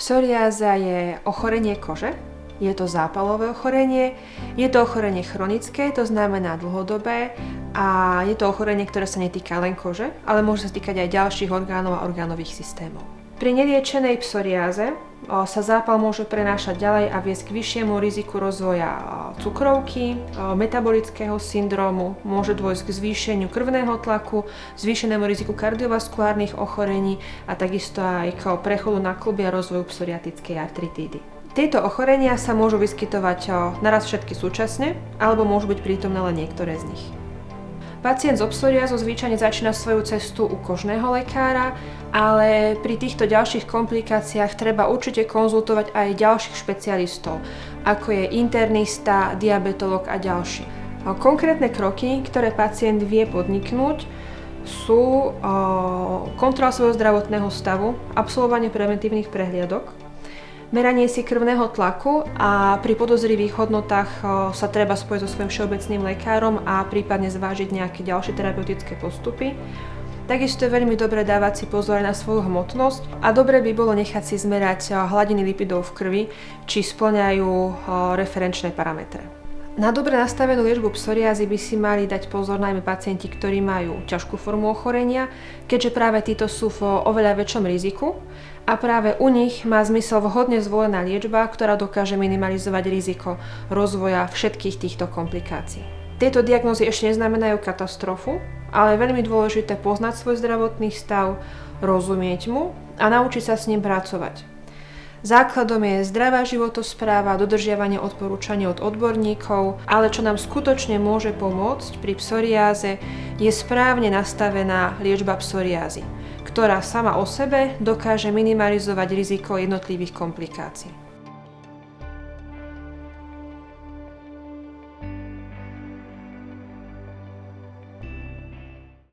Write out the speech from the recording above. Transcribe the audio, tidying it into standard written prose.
Psoriáza je ochorenie kože, je to zápalové ochorenie, je to ochorenie chronické, to znamená dlhodobé a je to ochorenie, ktoré sa netýka len kože, ale môže sa týkať aj ďalších orgánov a orgánových systémov. Pri neliečenej psoriáze sa zápal môže prenášať ďalej a viesť k vyššiemu riziku rozvoja cukrovky, metabolického syndrómu, môže dôjsť k zvýšeniu krvného tlaku, zvýšenému riziku kardiovaskulárnych ochorení a takisto aj k prechodu na kĺby a rozvoju psoriatickej artritídy. Tieto ochorenia sa môžu vyskytovať naraz všetky súčasne, alebo môžu byť prítomné len niektoré z nich. Pacient so psoriázou zvyčajne začína svoju cestu u kožného lekára, ale pri týchto ďalších komplikáciách treba určite konzultovať aj ďalších špecialistov, ako je internista, diabetolog a ďalší. Konkrétne kroky, ktoré pacient vie podniknúť, sú kontrola svojho zdravotného stavu, absolvovanie preventívnych prehliadok, meranie si krvného tlaku a pri podozrivých hodnotách sa treba spojiť so svojím všeobecným lekárom a prípadne zvážiť nejaké ďalšie terapeutické postupy. Takisto je veľmi dobré dávať si pozor na svoju hmotnosť a dobre by bolo nechať si zmerať hladiny lipidov v krvi, či spĺňajú referenčné parametre. Na dobre nastavenú liečbu psoriázy by si mali dať pozor najmä pacienti, ktorí majú ťažkú formu ochorenia, keďže práve títo sú v oveľa väčšom riziku a práve u nich má zmysel vhodne zvolená liečba, ktorá dokáže minimalizovať riziko rozvoja všetkých týchto komplikácií. Tieto diagnózy ešte neznamenajú katastrofu, ale je veľmi dôležité poznať svoj zdravotný stav, rozumieť mu a naučiť sa s ním pracovať. Základom je zdravá životospráva, dodržiavanie odporúčaní od odborníkov, ale čo nám skutočne môže pomôcť pri psoriáze, je správne nastavená liečba psoriázy, ktorá sama o sebe dokáže minimalizovať riziko jednotlivých komplikácií.